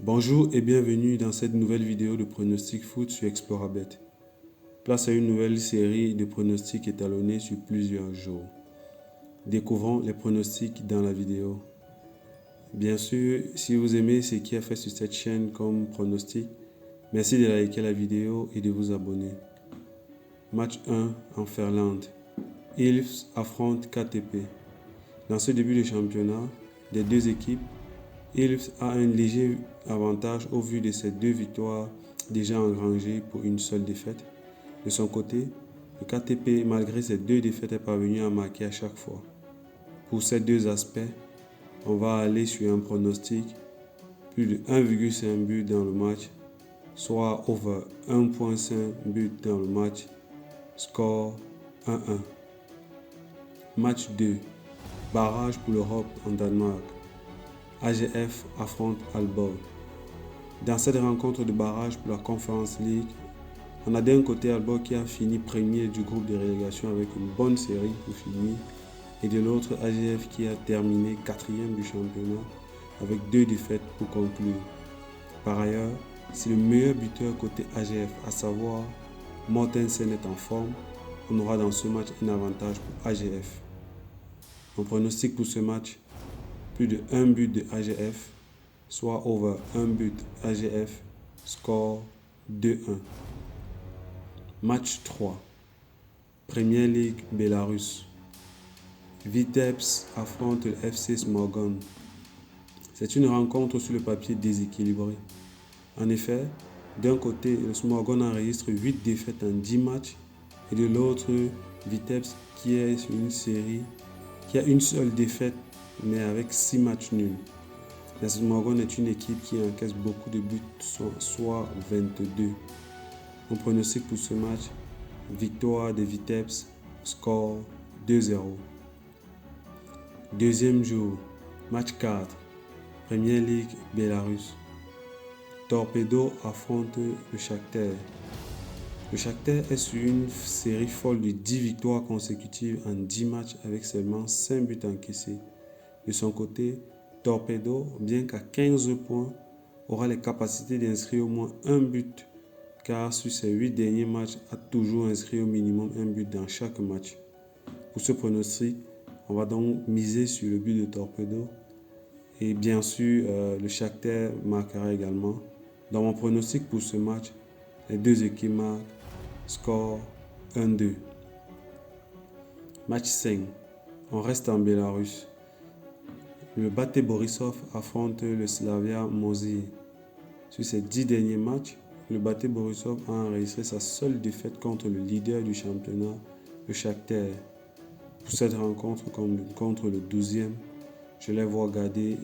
Bonjour et bienvenue dans cette nouvelle vidéo de pronostic foot sur Explorabet. Place à une nouvelle série de pronostics étalonnés sur plusieurs jours. Découvrons les pronostics dans la vidéo. Bien sûr, si vous aimez ce qui est fait sur cette chaîne comme pronostic, merci de liker la vidéo et de vous abonner. Match 1 en Finlande. Ilves affronte KTP. Dans ce début de championnat, des deux équipes, Ilves a un léger avantage au vu de ses deux victoires déjà engrangées pour une seule défaite. De son côté, le KTP, malgré ses deux défaites, est parvenu à marquer à chaque fois. Pour ces deux aspects, on va aller sur un pronostic, plus de 1,5 but dans le match, soit over 1,5 but dans le match, score 1-1. Match 2, barrage pour l'Europe en Danemark. AGF affronte Aalborg. Dans cette rencontre de barrage pour la Conference League, on a d'un côté Aalborg qui a fini premier du groupe de relégation avec une bonne série pour finir, et de l'autre AGF qui a terminé quatrième du championnat avec deux défaites pour conclure. Par ailleurs, si le meilleur buteur côté AGF, à savoir Mortensen, est en forme, on aura dans ce match un avantage pour AGF. Mon pronostic pour ce match, plus de 1 but de AGF, soit over 1 but AGF, score 2-1. Match 3, Premier League Belarus. Vitebsk affronte le FC Smorgon. C'est une rencontre sur le papier déséquilibrée. En effet, d'un côté, le Smorgon enregistre 8 défaites en 10 matchs, et de l'autre, Vitebsk qui est sur une série qui a une seule défaite mais avec 6 matchs nuls. La Smorgon est une équipe qui encaisse beaucoup de buts, soit 22. Mon pronostic pour ce match, victoire de Vitebsk, score 2-0. Deuxième jour, match 4, Premier League Belarus. Torpedo affronte le Shakhtar. Le Shakhtar est sur une série folle de 10 victoires consécutives en 10 matchs avec seulement 5 buts encaissés. De son côté, Torpedo, bien qu'à 15 points, aura les capacités d'inscrire au moins un but, car sur ses 8 derniers matchs, a toujours inscrit au minimum un but dans chaque match. Pour ce pronostic, on va donc miser sur le but de Torpedo, et bien sûr, le Shakhtar marquera également. Dans mon pronostic pour ce match, les deux équipes marquent, score 1-2. Match 5, on reste en Bélarus. Le Bate Borisov affronte le Slavia Mosir. Sur ces 10 derniers matchs, le Bate Borisov a enregistré sa seule défaite contre le leader du championnat, le Shakhtar. Pour cette rencontre contre le 12e, je les vois garder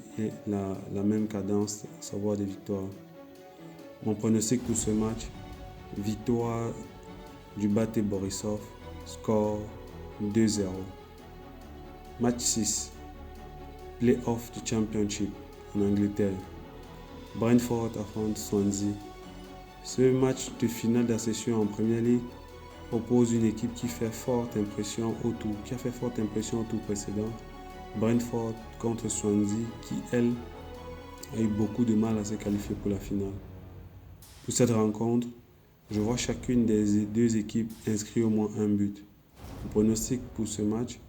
la même cadence, à savoir des victoires. Mon pronostic pour ce match, victoire du Bate Borisov, score 2-0. Match 6. Play-off du Championship en Angleterre. Brentford affronte Swansea. Ce match de finale d'accession en Premier League oppose une équipe qui a fait forte impression au tour précédent, Brentford contre Swansea, qui elle a eu beaucoup de mal à se qualifier pour la finale. Pour cette rencontre, je vois chacune des deux équipes inscrire au moins un but. Le pronostic pour ce match,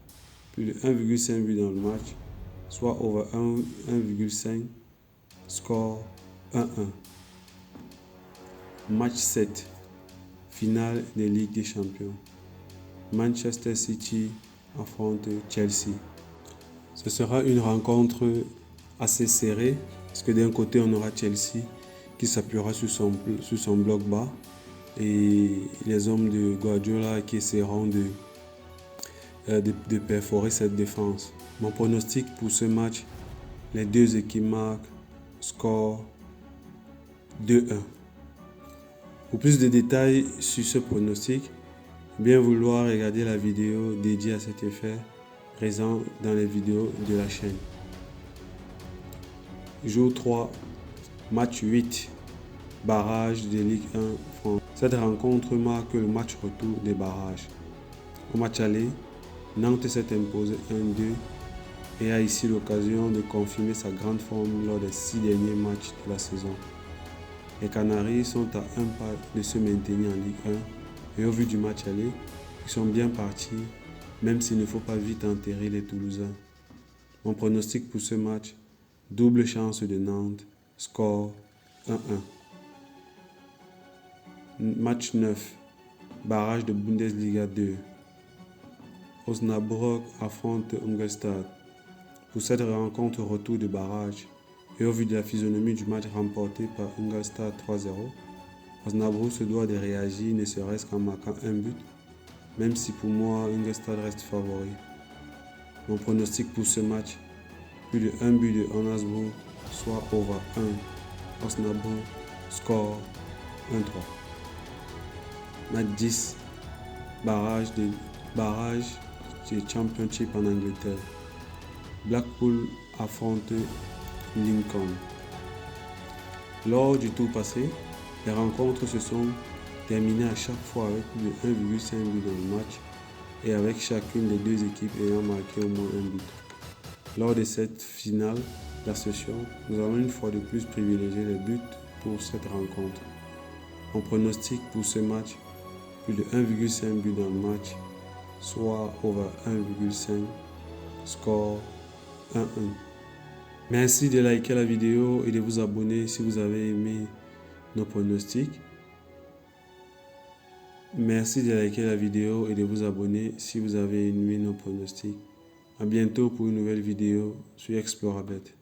plus de 1,5 but dans le match, soit over 1,5, score 1-1. Match 7, finale des Ligues des Champions. Manchester City affronte Chelsea. Ce sera une rencontre assez serrée, parce que d'un côté on aura Chelsea qui s'appuiera sur son bloc bas, et les hommes de Guardiola qui essaieront de perforer cette défense. Mon pronostic pour ce match, les deux équipes marquent, score 2-1. Pour plus de détails sur ce pronostic, bien vouloir regarder la vidéo dédiée à cet effet présent dans les vidéos de la chaîne. Jour 3, match 8, barrage de Ligue 1 France. Cette rencontre marque le match retour des barrages. Au match aller, Nantes s'est imposé 1-2 et a ici l'occasion de confirmer sa grande forme lors des 6 derniers matchs de la saison. Les Canaries sont à un pas de se maintenir en Ligue 1 et au vu du match aller, ils sont bien partis, même s'il ne faut pas vite enterrer les Toulousains. Mon pronostic pour ce match, double chance de Nantes, score 1-1. Match 9, barrage de Bundesliga 2. Osnabrück affronte Ingolstadt. Pour cette rencontre retour de barrage, et au vu de la physionomie du match remporté par Ingolstadt 3-0, Osnabrück se doit de réagir ne serait-ce qu'en marquant un but, même si pour moi Ingolstadt reste favori. Mon pronostic pour ce match, plus de 1 but de Osnabrück, soit over 1. Osnabrück, score 1-3. Match 10, barrage de Championship en Angleterre. Blackpool affronte Lincoln. Lors du tour passé, les rencontres se sont terminées à chaque fois avec plus de 1,5 but dans le match et avec chacune des deux équipes ayant marqué au moins un but. Lors de cette finale d'association, nous allons une fois de plus privilégier les buts pour cette rencontre. On pronostique pour ce match plus de 1,5 but dans le match, soit over 1,5, score 1-1. Merci de liker la vidéo et de vous abonner si vous avez aimé nos pronostics. Merci de liker la vidéo et de vous abonner si vous avez aimé nos pronostics. A bientôt pour une nouvelle vidéo sur Explorabet.